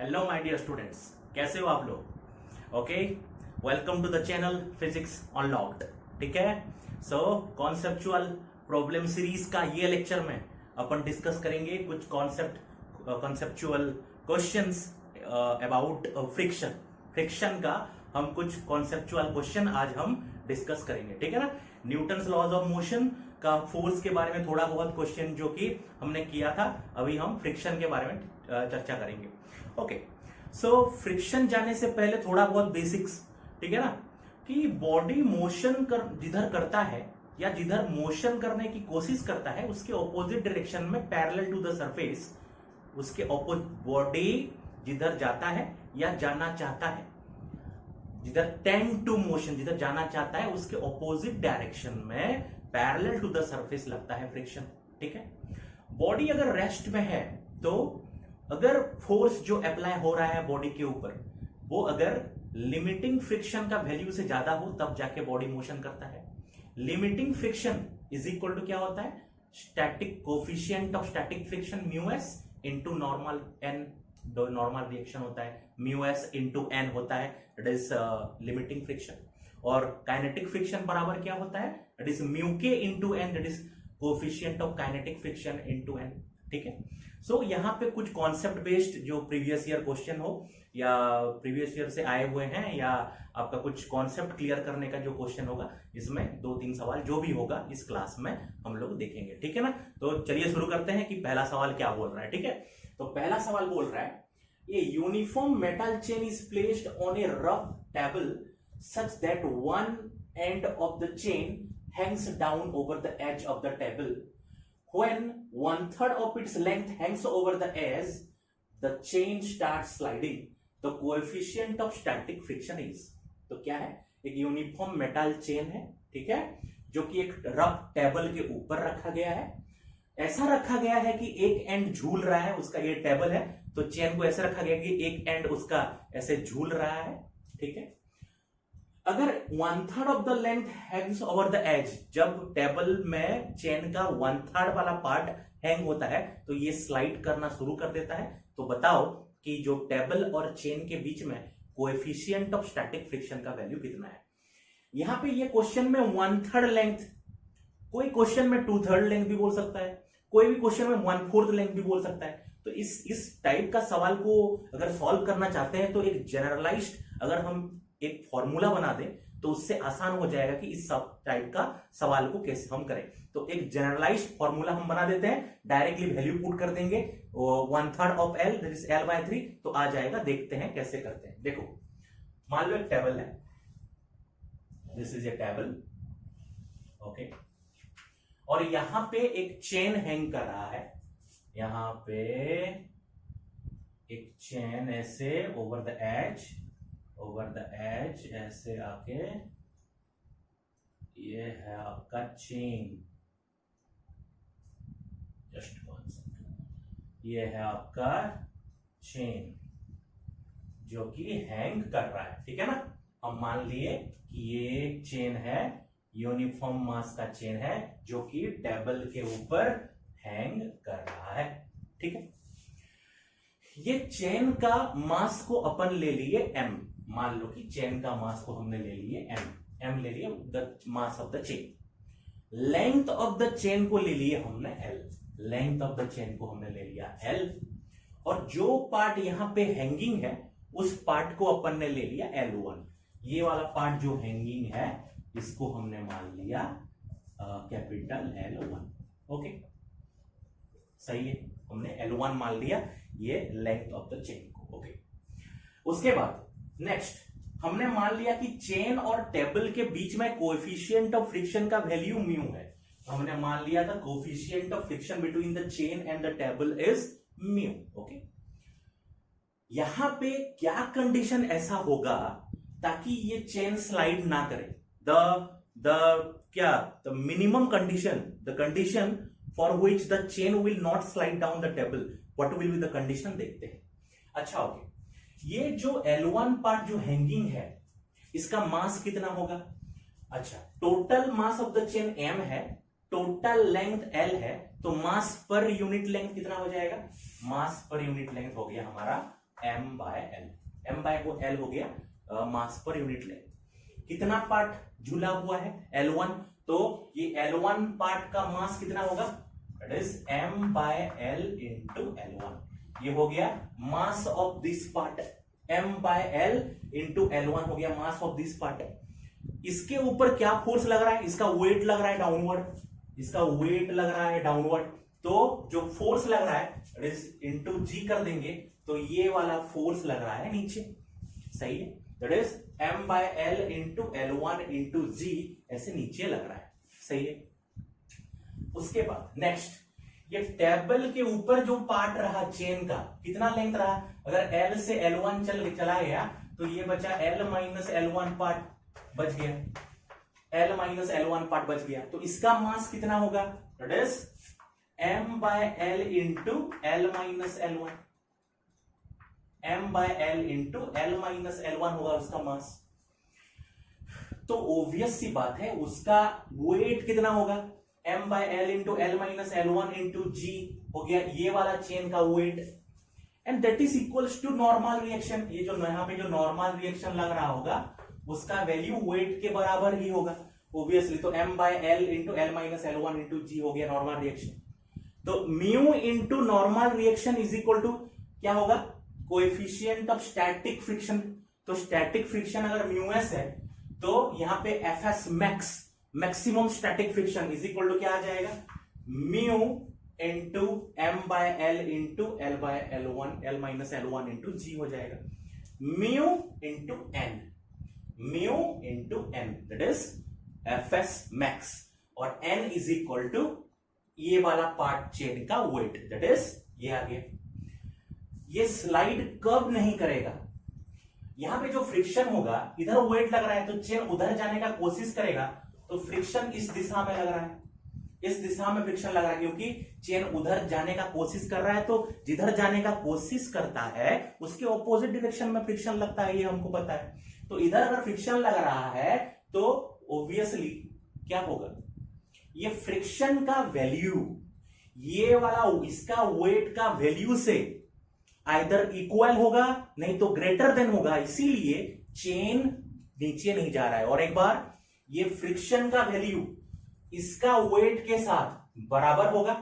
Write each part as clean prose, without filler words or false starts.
Hello my dear students, कैसे हो आप लोग? Okay, welcome to the channel physics unlocked. ठीक है, सो कॉन्सेप्चुअल प्रॉब्लम सीरीज का ये लेक्चर में अपन डिस्कस करेंगे कुछ conceptual questions about friction. Friction का हम कुछ कॉन्सेप्चुअल क्वेश्चन आज हम डिस्कस करेंगे। ठीक है ना, न्यूटन्स लॉज ऑफ मोशन का फोर्स के बारे में थोड़ा बहुत क्वेश्चन जो कि हमने किया था, अभी हम फ्रिक्शन के बारे में चर्चा करेंगे। ओके, सो फ्रिक्शन जाने से पहले थोड़ा बहुत बेसिक्स, ठीक है ना, कि बॉडी मोशन जिधर करता है या जिधर मोशन करने की कोशिश करता है उसके ऑपोजिट डायरेक्शन में पैरेलल टू द सरफेस, उसके बॉडी जिधर जाता है या जाना चाहता है, जिधर टेंड टू मोशन, जिधर जाना चाहता है उसके ऑपोजिट डायरेक्शन में पैरेलल टू द सरफेस लगता है फ्रिक्शन। ठीक है, बॉडी अगर रेस्ट में है तो अगर फोर्स जो अप्लाई हो रहा है बॉडी के ऊपर वो अगर लिमिटिंग फ्रिक्शन का वैल्यू से ज्यादा हो तब जाके बॉडी मोशन करता है। Limiting friction is equal to क्या होता है? Static coefficient of static friction mu S into normal N. Normal reaction होता है म्यू एस इंटू एन होता है, इट इज लिमिटिंग फ्रिक्शन। और काइनेटिक फ्रिक्शन बराबर क्या होता है? It is mu K into N, it is coefficient of kinetic friction into N. ठीक है, सो यहां पे कुछ कॉन्सेप्ट बेस्ड जो प्रीवियस ईयर क्वेश्चन हो या प्रीवियस ईयर से आए हुए हैं या आपका कुछ कॉन्सेप्ट क्लियर करने का जो क्वेश्चन होगा, इसमें 2-3 सवाल जो भी होगा इस क्लास में हम लोग देखेंगे। ठीक है ना, तो चलिए शुरू करते हैं कि पहला सवाल क्या बोल रहा है। ठीक है, तो पहला सवाल बोल रहा है a uniform metal chain is placed on a rough table such that one end of the chain hangs down over the edge of the table. When 1/3 of its length hangs over the edge, the chain starts sliding. The coefficient of static friction is. तो क्या है? एक uniform metal chain है, ठीक है, जो कि एक रफ टेबल के ऊपर रखा गया है। ऐसा रखा गया है कि एक एंड झूल रहा है, उसका ये टेबल है तो चेन को ऐसे रखा गया कि एक एंड उसका ऐसे झूल रहा है। ठीक है, अगर 1/3 of the length hangs over the edge, जब टेबल में चेन का 1/3 वाला पार्ट हैंग होता है तो ये स्लाइड करना शुरू कर देता है। तो बताओ कि जो टेबल और चेन के बीच में कोएफिशिएंट ऑफ स्टैटिक फ्रिक्शन का वैल्यू कितना है। यहां पे ये क्वेश्चन में 1/3 लेंथ, कोई क्वेश्चन में 2/3 लेंथ भी बोल सकता है, कोई भी क्वेश्चन में 1/4 लेंथ भी बोल सकता है। तो इस टाइप का सवाल को अगर सॉल्व करना चाहते हैं तो एक जनरलाइज्ड अगर हम एक फॉर्मूला बना दें तो उससे आसान हो जाएगा कि इस सब टाइप का सवाल को कैसे हम करें। तो एक जनरलाइज्ड फॉर्मूला हम बना देते हैं, डायरेक्टली वैल्यू पुट कर देंगे 1/3 of L, that is L/3, तो आ जाएगा। देखते हैं कैसे करते हैं। देखो, मान लो एक टेबल है, this is a table, okay, और यहां पे एक चेन हैंग कर रहा है। यहां पे एक चेन ऐसे ओवर द एज ऐसे आके, ये है आपका चेन, जस्ट 1 सेकंड, ये है आपका चेन जो कि हैंग कर रहा है। ठीक है ना, हम मान लिए कि ये चेन है, यूनिफॉर्म मास का चेन है जो कि टेबल के ऊपर हैंग कर रहा है। ठीक है, ये चेन का मास को अपन ले लिए m, मान लो कि चेन का मास को हमने ले लिए m ले लिए, the mass of the chain. Length of the chain को ले लिए हमने l, length of the chain को हमने ले लिया l, और जो पार्ट यहां पे हैंगिंग है उस पार्ट को अपन ने ले लिया L1। ये वाला पार्ट जो हैंगिंग है इसको हमने मान लिया कैपिटल L1। ओके, सही है, हमने L1 मान लिया ये लेंथ ऑफ द चेन को। ओके, उसके बाद नेक्स्ट हमने मान लिया कि चेन और टेबल के बीच में कोएफिशिएंट ऑफ फ्रिक्शन का वैल्यू म्यू है। हमने मान लिया था coefficient of friction between the chain and the table is mu. Okay, यहां पे क्या कंडीशन ऐसा होगा ताकि ये चेन स्लाइड ना करे? The minimum condition, the condition for which the chain will not slide down the table, what will be the condition, देखते हैं। अच्छा, ओके, ये जो L1 पार्ट जो हैंगिंग है इसका मास कितना होगा? अच्छा, total mass of the chain m है, टोटल लेंथ L है, तो मास पर यूनिट लेंथ कितना हो जाएगा? मास पर यूनिट लेंथ हो गया हमारा m by L, m by L हो गया मास पर यूनिट लेंथ। कितना पार्ट झूला हुआ है L1, तो ये L1 पार्ट का मास कितना होगा, that is m by L into L1। ये हो गया mass of this part, m by L into L1 हो गया मास ऑफ दिस पार्ट। इसके ऊपर क्या फोर्स लग रहा है, इसका वेट लग रहा है डाउनवर्ड, इसका वेट लग रहा है डाउनवर्ड। तो जो फोर्स लग रहा है दैट इज इंटू जी कर देंगे, तो ये वाला फोर्स लग रहा है नीचे, सही है, that is m by L into L1 into g, ऐसे नीचे लग रहा है, सही है। उसके बाद नेक्स्ट, ये टेबल के ऊपर जो पार्ट रहा चेन का, कितना लेंथ रहा, अगर L से L1 चला गया तो ये बचा L माइनस L1 पार्ट बच गया, L माइनस L1 पार्ट बच गया। तो इसका मास कितना होगा, that is m by L into L minus L1, m by L into L minus L1 होगा उसका मास। तो ऑब्वियस सी बात है उसका वेट कितना होगा, m by L into L minus L1 into g हो गया ये वाला चेन का weight, and that is equals to normal reaction. ये जो यहाँ पे जो नॉर्मल रिएक्शन लग रहा होगा उसका वैल्यू वेट के बराबर ही होगा ऑब्वियसली। तो m by L into L minus L1 into g हो गया नॉर्मल रिएक्शन। तो mu into normal reaction is equal to क्या होगा, कोएफिशिएंट ऑफ स्टैटिक फ्रिक्शन। तो स्टैटिक फ्रिक्शन अगर म्यू एस है तो यहां पे F S max, maximum static friction is equal to क्या आ जाएगा, mu into m by L into L by L one, L minus L one into g हो जाएगा, mu into N, mu into N that is F S max, और N is equal to ये वाला part chain का weight that is ये आ गया। ये स्लाइड कब नहीं करेगा, यहां पे जो फ्रिक्शन होगा इधर वेट लग रहा है तो चेन उधर जाने का कोशिश करेगा, तो फ्रिक्शन इस दिशा में लग रहा है, इस दिशा में फ्रिक्शन लग रहा है क्योंकि चेन उधर जाने का कोशिश कर रहा है। तो जिधर जाने का कोशिश करता है उसके ऑपोजिट डायरेक्शन में फ्रिक्शन लगता है, ये हमको पता है। तो इधर अगर फ्रिक्शन लग रहा है तो ऑब्वियसली क्या होगा, ये फ्रिक्शन का वैल्यू ये वाला इसका वेट का वैल्यू से आइदर इक्वल होगा नहीं तो ग्रेटर देन होगा, इसीलिए चेन नीचे नहीं जा रहा है। और एक बार ये फ्रिक्शन का वैल्यू इसका वेट के साथ बराबर होगा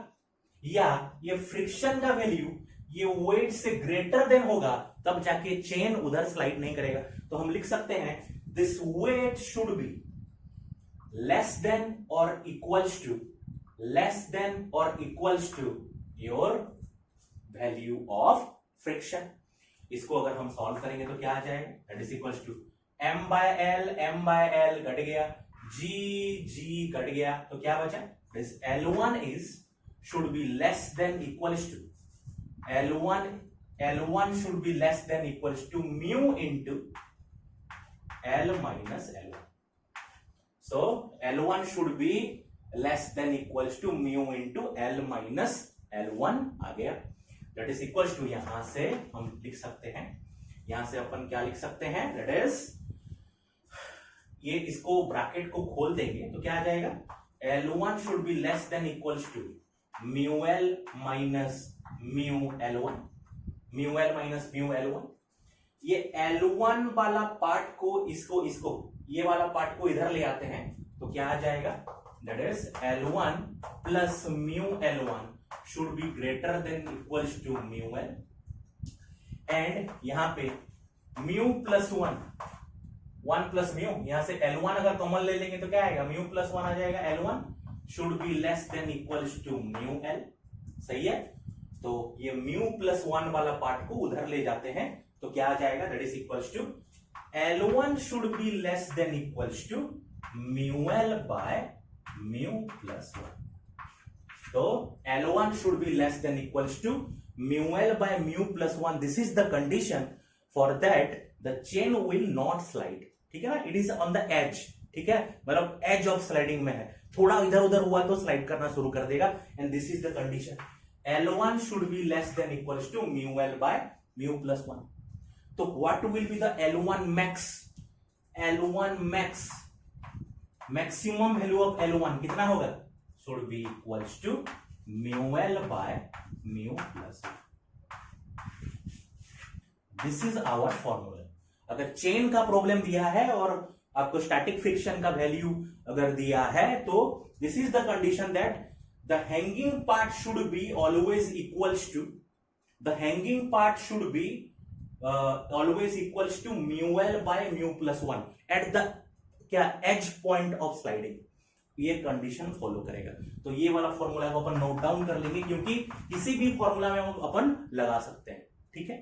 या ये फ्रिक्शन का वैल्यू ये वेट से ग्रेटर देन होगा, तब जाके चेन उधर स्लाइड नहीं करेगा। तो हम लिख सकते हैं this weight should be less than or equals to, less than or equals to your value of friction। इसको अगर हम सॉल्व करेंगे तो क्या आ जाएगा, that is equals to m by l घट गया, g घट गया, तो क्या बचा, this L1 is should be less than equals to L1 should be less than equals to mu into L minus L1। So L1 should be less than equals to mu into L minus L1 आ गया, that is equals to, यहां से हम लिख सकते हैं, यहां से अपन क्या लिख सकते हैं, that is ये इसको ब्रैकेट को खोल देंगे तो क्या आ जाएगा, L1 should be less than equals to mu L minus mu L1, mu L minus mu L1। ये L1 वाला पार्ट को इसको ये वाला पार्ट को इधर ले आते हैं तो क्या आ जाएगा, that is L1 plus mu L1 should be greater than equals to mu L, and यहां पे म्यू प्लस 1 प्लस म्यू, यहां से L1 अगर कॉमन ले लेंगे तो क्या आएगा, म्यू प्लस 1 आ जाएगा, L1 should be less than equals to mu L, सही है। तो ये म्यू प्लस 1 वाला पार्ट को उधर ले जाते हैं तो क्या आ जाएगा, that is equals to L1 should be less than equals to mu L by mu plus 1। तो L1 should be less than equals to mu L by mu plus 1। This is the condition for that the chain will not slide, ठीक है ना, it is on the edge, ठीक है, मतलब edge of sliding में है, थोड़ा इधर उधर हुआ तो स्लाइड करना शुरू कर देगा, and this is the condition L1 should be less than equals to mu L by mu plus 1। तो what will be the L1 max, L1 max, maximum value of L1 कितना होगा, should be equals to mu L by mu plus 1। This is our formula. अगर chain का problem दिया है और आपको static friction का वैल्यू अगर दिया है तो this is the condition that the hanging part should be always equals to the hanging part should be always equals to mu L by mu plus one at the क्या edge point of sliding. ये condition follow करेगा। तो ये वाला formula को अपन note down कर लेंगे क्योंकि किसी भी फॉर्मूला में अपन लगा सकते हैं। ठीक है,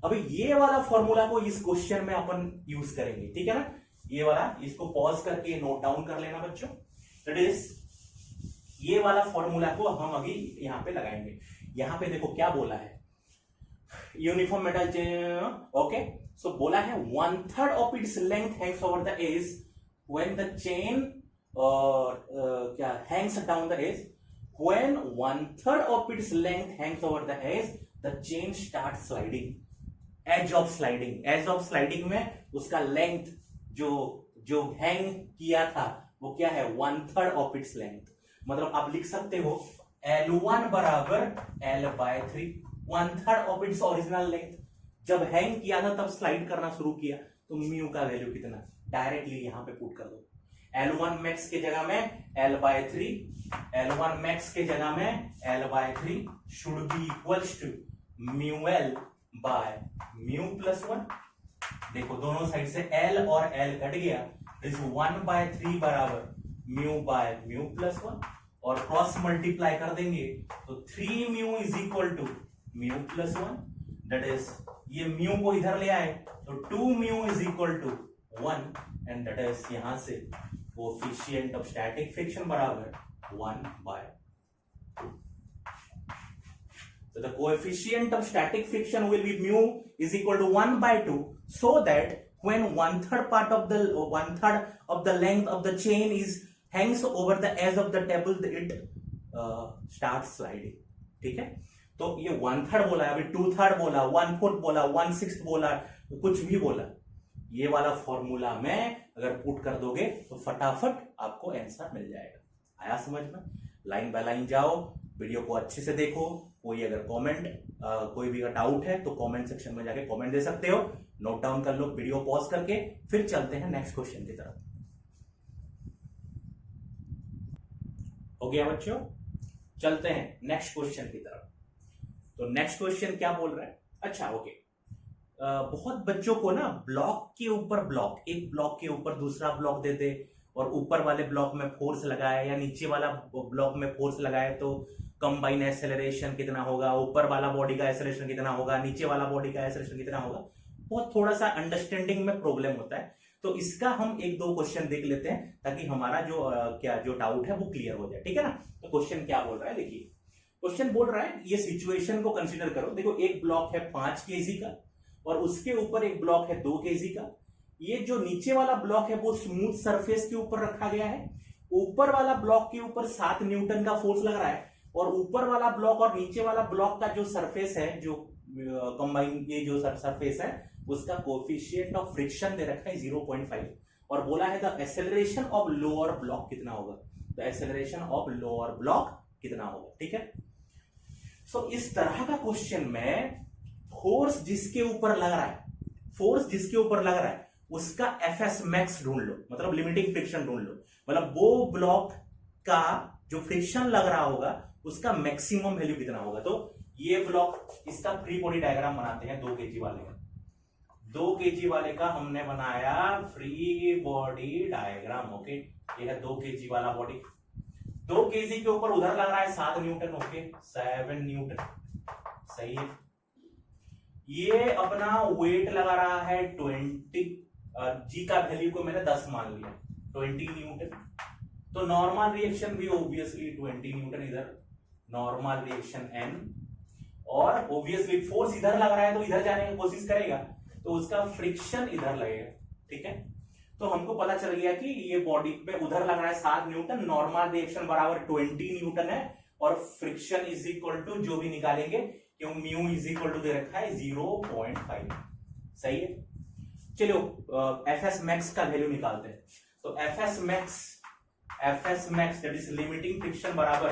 अभी ये वाला फॉर्मूला को इस क्वेश्चन में अपन यूज करेंगे। ठीक है ना, ये वाला, इसको पॉज करके नोट डाउन कर लेना बच्चों। दैट इज ये वाला फॉर्मूला को हम अभी यहां पे लगाएंगे। यहां पे देखो क्या बोला है, uniform metal chain. Okay, so बोला है 1/3 of its length hangs over the edge when the chain क्या hangs down the edge. When 1/3 of its length hangs over the edge, the chain starts sliding. Edge of sliding. Edge of sliding में उसका length जो hang किया था वो क्या है 1/3 of its length। मतलब आप लिख सकते हो L1 बराबर L/3 1/3 of its original length। जब hang किया था तब स्लाइड करना शुरू किया तो म्यू का वैल्यू कितना, डायरेक्टली यहां पे पुट कर दो। L1 मैक्स के जगह में L/3, L1 मैक्स के जगह में L/3 should be equals to mu L by mu plus one. देखो दोनों साइड से L और L कट गया, इस 1/3 बराबर mu by mu plus one और क्रॉस मल्टीप्लाई कर देंगे तो 3 mu is equal to mu plus one. That is ये म्यू को इधर ले आए तो 2 mu is equal to 1 and that is यहां से कोएफिशिएंट ऑफ स्टैटिक फ्रिक्शन बराबर 1/2। So the coefficient of static friction will be mu is equal to 1/2, so that when 1/3 part of the 1/3 of the length of the chain is hangs over the edge of the table, it starts sliding। ठीक है, तो ये 1/3 बोला, अभी 2/3 बोला, 1/4 बोला, 1/6 बोला, कुछ भी बोला, ये वाला फॉर्मूला में अगर पुट कर दोगे तो फटाफट आपको आंसर मिल जाएगा। आया समझ में? लाइन बाय लाइन जाओ, वीडियो को अच्छे से देखो। कोई अगर कोई भी डाउट है तो कमेंट सेक्शन में जाके कमेंट दे सकते हो, नोट डाउन कर लो वीडियो पॉज करके। फिर चलते हैं नेक्स्ट क्वेश्चन की तरफ। हो गया बच्चों, चलते हैं नेक्स्ट क्वेश्चन की तरफ। तो नेक्स्ट क्वेश्चन क्या बोल रहा है? अच्छा ओके, बहुत बच्चों को ना ब्लॉक के ऊपर ब्लॉक, एक ब्लॉक के ऊपर दूसरा ब्लॉक दे दे और ऊपर वाले ब्लॉक में फोर्स लगाए या नीचे वाला ब्लॉक में फोर्स लगाए तो कंबाइन एक्सेलरेशन कितना होगा, ऊपर वाला बॉडी का एक्सेलरेशन कितना होगा, नीचे वाला बॉडी का एक्सेलरेशन कितना होगा, बहुत थोड़ा सा अंडरस्टैंडिंग में प्रॉब्लम होता है। तो इसका हम 1-2 क्वेश्चन देख लेते हैं ताकि हमारा जो डाउट है वो क्लियर हो जाए। ठीक है ना, तो क्वेश्चन क्या बोल रहा है देखिए। क्वेश्चन बोल रहा है ये सिचुएशन को कंसिडर करो। देखो एक ब्लॉक है 5 kg का और उसके ऊपर एक ब्लॉक है 2 kg का। ये जो नीचे वाला ब्लॉक है वो स्मूथ सरफेस के ऊपर रखा गया है। ऊपर वाला ब्लॉक के ऊपर 7 न्यूटन का फोर्स लग रहा है और ऊपर वाला ब्लॉक और नीचे वाला ब्लॉक का जो सरफेस है, जो कंबाइन ये जो सरफेस है उसका कोएफिशिएंट ऑफ फ्रिक्शन दे रखा है 0.5 और बोला है the acceleration of lower block कितना होगा, the acceleration of lower block कितना होगा। ठीक है, सो इस तरह का क्वेश्चन में फोर्स जिसके ऊपर लग रहा है, फोर्स जिसके ऊपर लग रहा है उसका एफएस मैक्स ढूंढ लो, मतलब लिमिटिंग फ्रिक्शन ढूंढ लो। मतलब वो ब्लॉक का जो फ्रिक्शन लग रहा होगा उसका मैक्सिमम वैल्यू कितना होगा। तो ये ब्लॉक, इसका फ्री बॉडी डायग्राम बनाते हैं 2 kg वाले का। 2 kg वाले का हमने बनाया फ्री बॉडी डायग्राम। ओके, ये है 2 kg वाला बॉडी। 2 kg के ऊपर उधर लग रहा है 7 न्यूटन। ओके, 7 न्यूटन सही है। ये अपना वेट लगा रहा है 20, जी का वैल्यू को मैंने 10 मान लिया, 20 न्यूटन। तो नॉर्मल रिएक्शन भी ऑब्वियसली 20 न्यूटन इधर, नॉर्मल रिएक्शन n, और ऑब्वियसली फोर्स इधर लग रहा है तो इधर जाने की कोशिश करेगा तो उसका फ्रिक्शन इधर लगेगा। ठीक है, तो हमको पता चल गया कि ये बॉडी पे उधर लग रहा है 7 न्यूटन, नॉर्मल रिएक्शन बराबर 20 न्यूटन है और फ्रिक्शन इज इक्वल टू जो भी निकालेंगे क्यों म्यू इज इक्वल टू दे रखा है 0.5। सही है, चलो एफएस मैक्स का वैल्यू निकालते हैं। तो F S max that is limiting friction बराबर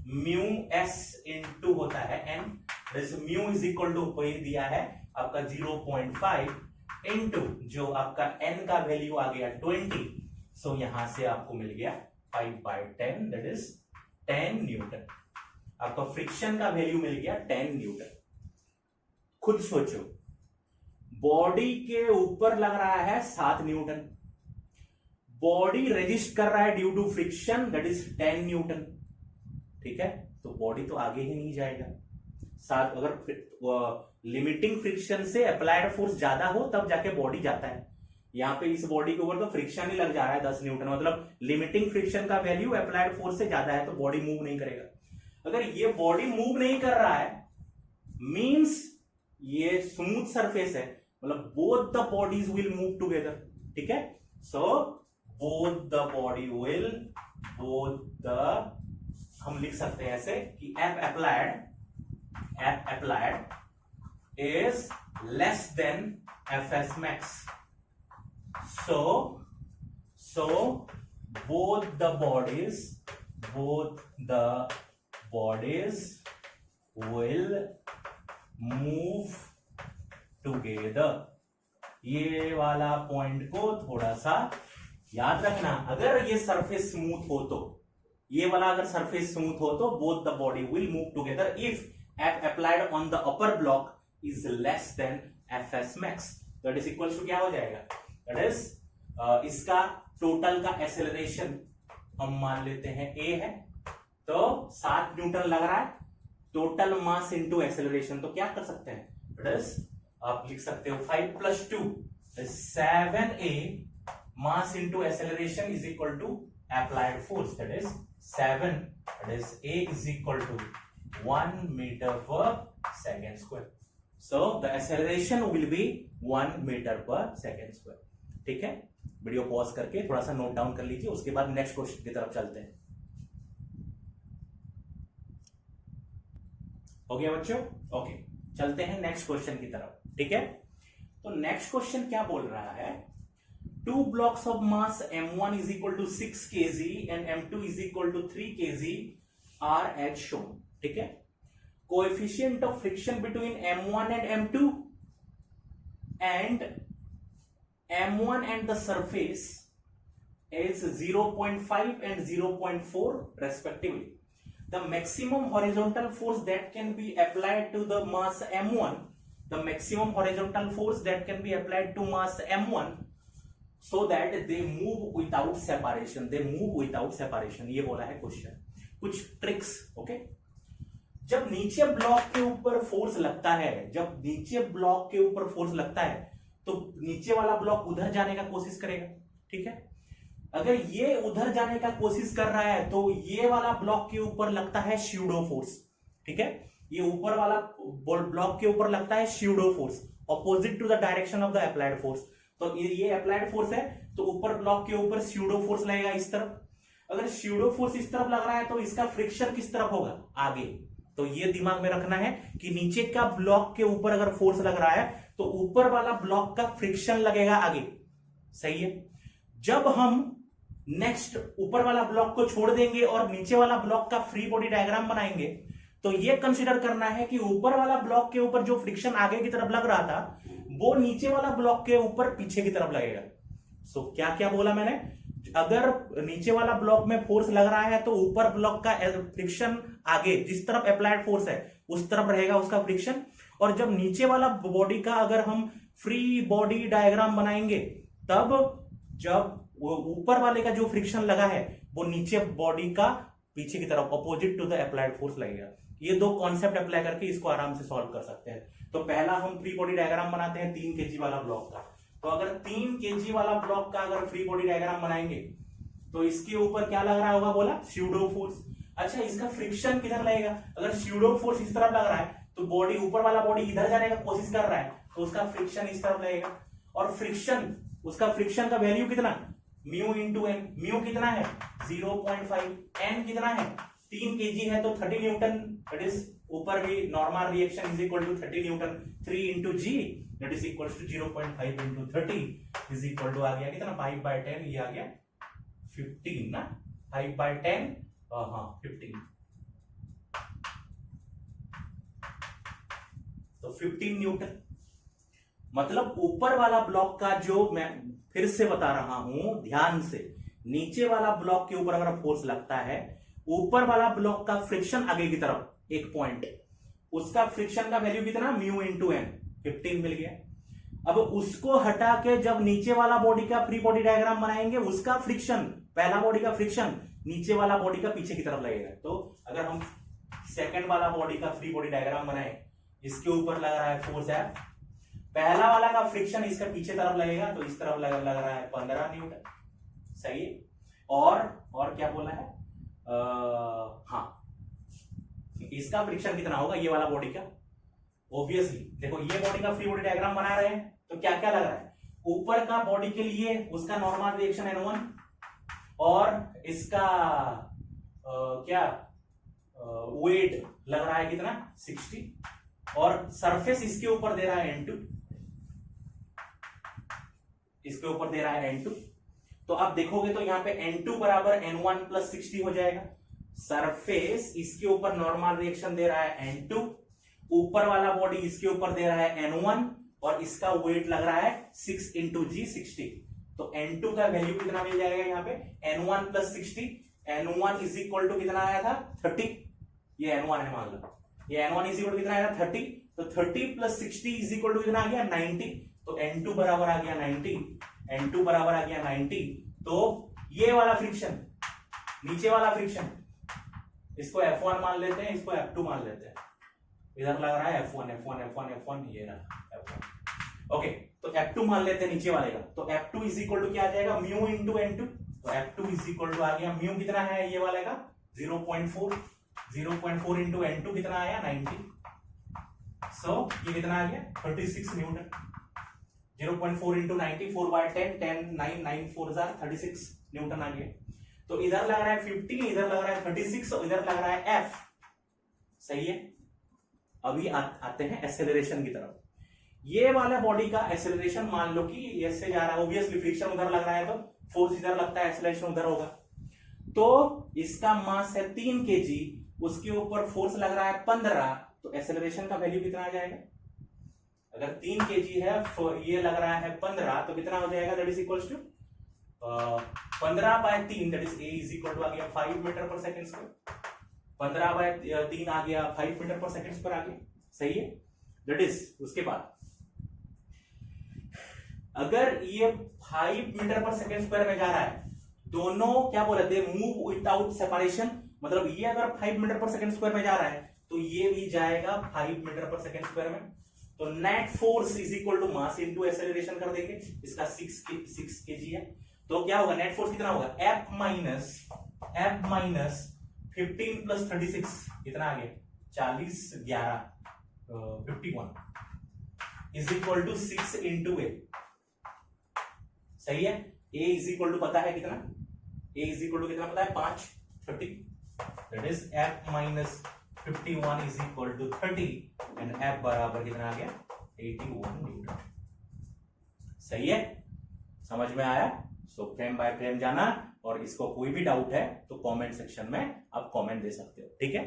म्यू एस इंटू होता है N, mu is equal to वही दिया है आपका 0.5 इंटू जो आपका एन का वैल्यू आ गया 20, सो यहां से आपको मिल गया 5/10 दैट इज 10 न्यूटन। आपका फ्रिक्शन का वैल्यू मिल गया 10 न्यूटन। खुद सोचो, बॉडी के ऊपर लग रहा है 7 न्यूटन, बॉडी रेजिस्ट कर रहा है due to friction that is 10 newton, ठीक है, तो बॉडी तो आगे ही नहीं जाएगा। साथ अगर लिमिटिंग फ्रिक्शन से अप्लाइड फोर्स ज्यादा हो तब जाके बॉडी जाता है। यहां पे इस बॉडी के ऊपर तो फ्रिक्शन ही लग जा रहा है 10 न्यूटन, मतलब लिमिटिंग फ्रिक्शन का वैल्यू अप्लाइड फोर्स से ज्यादा है, तो बॉडी मूव नहीं करेगा। अगर ये बॉडी मूव नहीं कर रहा है मींस ये स्मूथ सरफेस है, मतलब both the bodies will move together, ठीक है। So both the body will, both the, हम लिख सकते हैं ऐसे कि F applied is less than Fs max. So both the bodies will move together. ये वाला पॉइंट को थोड़ा सा याद रखना। अगर ये सरफेस स्मूथ हो तो, ये वाला अगर सरफेस स्मूथ हो तो both the body will move together if F applied on the upper block is less than Fs max. That is equal to क्या हो जाएगा, that is इसका टोटल का एक्सेलरेशन हम मान लेते हैं a है, तो 7 न्यूटन लग रहा है, टोटल मास इनटू एक्सेलरेशन, तो क्या कर सकते हैं, that is आप लिख सकते हो 5 + 2 7a mass into acceleration is equal to applied force, that is 7, that is a is equal to 1 meter per second square. So the acceleration will be 1 meter per second square. ठीक है, video pause करके थोड़ा सा note down कर लीजिए, उसके बाद next question की तरफ चलते हैं। हो गया बच्चों? ओके, चलते हैं नेक्स्ट क्वेश्चन की तरफ, ठीक है। तो नेक्स्ट क्वेश्चन क्या बोल रहा है, 2 blocks of mass m1 is equal to 6 kg and m2 is equal to 3 kg are as shown, ठीक है। Coefficient of friction between m1 and m2 and m1 and the surface is 0.5 and 0.4 respectively. The maximum horizontal force that can be applied to the mass m1, the maximum horizontal force that can be applied to mass m1 so that they move without separation, they move without separation, ये बोला है question. कुछ tricks, okay. जब नीचे block के ऊपर force लगता है, जब नीचे ब्लॉक के ऊपर फोर्स लगता है तो नीचे वाला ब्लॉक उधर जाने का कोशिश करेगा, ठीक है। अगर ये उधर जाने का कोशिश कर रहा है तो ये वाला ब्लॉक के ऊपर लगता है स्यूडो फोर्स, ठीक है। ये ऊपर वाला ब्लॉक के ऊपर लगता है pseudo force opposite to the direction of the applied force. तो ये अप्लाइड फोर्स है तो ऊपर ब्लॉक के ऊपर स्यूडो फोर्स लगेगा इस तरफ। अगर स्यूडो फोर्स इस तरफ लग रहा है तो इसका फ्रिक्शन किस तरफ होगा, आगे। तो ये दिमाग में रखना है कि नीचे का ब्लॉक के ऊपर अगर फोर्स लग रहा है तो ऊपर वाला ब्लॉक का फ्रिक्शन लगेगा आगे, सही है। जब हम नेक्स्ट ऊपर वाला ब्लॉक को छोड़ देंगे और नीचे वाला ब्लॉक का फ्री बॉडी डायग्राम बनाएंगे तो ये कंसीडर करना है कि ऊपर वाला ब्लॉक के ऊपर जो फ्रिक्शन आगे की तरफ लग रहा था वो नीचे वाला ब्लॉक के ऊपर पीछे की तरफ लगेगा। सो क्या क्या बोला मैंने, अगर नीचे वाला ब्लॉक में फोर्स लग रहा है तो ऊपर ब्लॉक का फ्रिक्शन आगे जिस तरफ अप्लाइड फोर्स है उस तरफ रहेगा उसका फ्रिक्शन। और जब नीचे वाला बॉडी का अगर हम फ्री बॉडी डायग्राम बनाएंगे तब जब ऊपर वाले का जो फ्रिक्शन लगा है वो नीचे बॉडी का पीछे की तरफ opposite to the applied force लगेगा। ये दो कॉन्सेप्ट अप्लाई करके इसको आराम से सॉल्व कर सकते हैं। तो पहला हम फ्री बॉडी डायग्राम बनाते हैं 3 kg वाला ब्लॉक का। तो अगर 3 kg वाला ब्लॉक का अगर फ्री बॉडी डायग्राम बनाएंगे तो इसके ऊपर क्या लग रहा होगा, बोला स्यूडो फोर्स। अच्छा, इसका फ्रिक्शन किधर लगेगा, अगर स्यूडो फोर्स इस तरफ लग रहा है तो बॉडी ऊपर वाला बॉडी इधर जाने का कोशिश कर रहा है तो उसका फ्रिक्शन इस तरफ लगेगा। और फ्रिक्शन, उसका फ्रिक्शन का वैल्यू कितना, म्यू इंटू एन। म्यू कितना है 0.5, एन कितना है 3 kg है तो 30 न्यूटन, दैट इज ऊपर भी normal reaction is equal to 30 newton. 3 into g that is equal to 0.5 into 30 is equal to आ गया कितना 5/10, ये आ गया 15 ना, 5/10 हाँ 15 तो 15 न्यूटन। मतलब ऊपर वाला ब्लॉक का, जो मैं फिर से बता रहा हूं ध्यान से, नीचे वाला ब्लॉक के ऊपर अगर फोर्स लगता है, ऊपर वाला ब्लॉक का फ्रिक्शन आगे की तरफ एक पॉइंट, उसका फ्रिक्शन का वैल्यू कितना, म्यू इंटू एन, 15 मिल गया। अब उसको हटा के जब नीचे वाला बॉडी का फ्री बॉडी डायग्राम बनाएंगे, उसका फ्रिक्शन, पहला बॉडी का फ्रिक्शन नीचे वाला बॉडी का पीछे की तरफ लगेगा। तो अगर हम सेकंड वाला बॉडी का फ्री बॉडी डायग्राम बनाए, इसके ऊपर लग रहा है फोर्स F, पहला वाला का फ्रिक्शन इसका पीछे तरफ लगेगा, तो इस तरफ लग रहा है 15 न्यूटन। सही है। और क्या बोला है, हाँ, इसका फ्रिक्शन कितना होगा ये वाला बॉडी का, ऑब्वियसली देखो ये बॉडी का फ्री बॉडी डायग्राम बना रहे हैं, तो क्या क्या लग रहा है, ऊपर का बॉडी के लिए उसका नॉर्मल रिएक्शन N1, और इसका वेट लग रहा है कितना, 60, और सरफेस इसके ऊपर दे रहा है N2, इसके ऊपर दे रहा है N2। तो आप देखोगे तो यहां पे N2 बराबर N1 प्लस 60 हो जाएगा। सरफेस इसके ऊपर नॉर्मल रिएक्शन दे रहा है N2, ऊपर वाला बॉडी इसके ऊपर दे रहा है N1, और इसका वेट लग रहा है 6 इंटू जी 60। तो N2 का वैल्यू कितना मिल जाएगा यहाँ पे, N1 plus 60, N1 is equal to कितना आया था, 30, ये N1 है मान लो, ये N1 इज इक्वल टू कितना आया था, 30, तो 30 प्लस 60 इज इक्वल टू कितना आ गया, 90, तो N2 बराबर आ गया 90, N2 बराबर आ गया 90। तो ये वाला फ्रिक्शन, नीचे वाला फ्रिक्शन, इसको F1 मान लेते हैं, इसको F2 मान लेते हैं, इधर लग रहा है F1 F1 F1 F1, ये रहा F1। ओके, तो F2 मान लेते हैं नीचे वाले का, तो F2 इज इक्वल टू क्या आ जाएगा, म्यू इंटू N2, तो F2 इज इक्वल टू आ गया, म्यू कितना है ये वाले का 0.4, 0.4 इंटू N2 कितना आया 90, सो ये कितना आ गया 36 न्यूटन। 0.4 इंटू 90, 4/10, 10, 9, 9 4 36 न्यूटन आ गया। तो इधर लग रहा है 50, इधर लग रहा है 36, और इधर लग रहा है F। सही है। अभी आते हैं एक्सेलरेशन की तरफ। ये वाला बॉडी का एक्सेलरेशन मान लो कि ऐसे जा रहा है, ऑब्वियसली फ्रिक्शन उधर लग रहा है तो फोर्स इधर लगता है, एक्सेलरेशन उधर होगा। तो इसका मास है 3 kg, उसके ऊपर फोर्स लग रहा है 15, तो एक्सेलरेशन का वैल्यू कितना आ जाएगा, अगर 3 kg है, ये लग रहा है 15, तो कितना हो जाएगा, that is equals to 15/3, that is A is equal to आ गया 5 मीटर पर सेकंड स्क्वायर, 15/3 आ गया 5 मीटर पर सेकंड स्क्वायर आ गया। सही है। दैट इज, उसके बाद अगर ये 5 मीटर पर सेकंड स्क्वायर में जा रहा है, दोनों क्या बोले थे, मूव विदाउट सेपरेशन, मतलब ये अगर 5 मीटर पर सेकंड स्क्वायर में जा रहा है तो ये भी जाएगा 5 मीटर पर सेकंड स्क्वायर में। तो net force is equal to mass into acceleration कर देंगे, इसका 6 kg है, तो क्या होगा, नेट फोर्स कितना होगा, F माइनस 15 प्लस 36 कितना आ गया, 40 11 51 is equal to 6 into A। सही है। A इज इक्वल टू पता है कितना, A इज इक्वल टू कितना पता है, 5 30, that is F minus 51 is equal to 30, एंड F बराबर कितना आ गया, 81 न्यूटन। सही है, समझ में आया। सो फ्रेम बाय फ्रेम जाना, और इसको कोई भी डाउट है तो कमेंट सेक्शन में आप कमेंट दे सकते हो, ठीक है।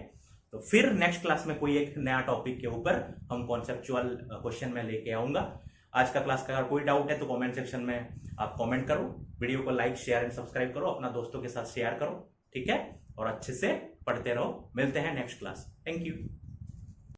तो फिर नेक्स्ट क्लास में कोई एक नया टॉपिक के ऊपर हम कॉन्सेप्चुअल क्वेश्चन में लेके आऊंगा। आज का क्लास का अगर कोई डाउट है तो कमेंट सेक्शन में आप कमेंट करो, वीडियो को लाइक शेयर एंड सब्सक्राइब करो, अपना दोस्तों के साथ शेयर करो, ठीक है, और अच्छे से पढ़ते रहो। मिलते हैं नेक्स्ट क्लास। Thank you.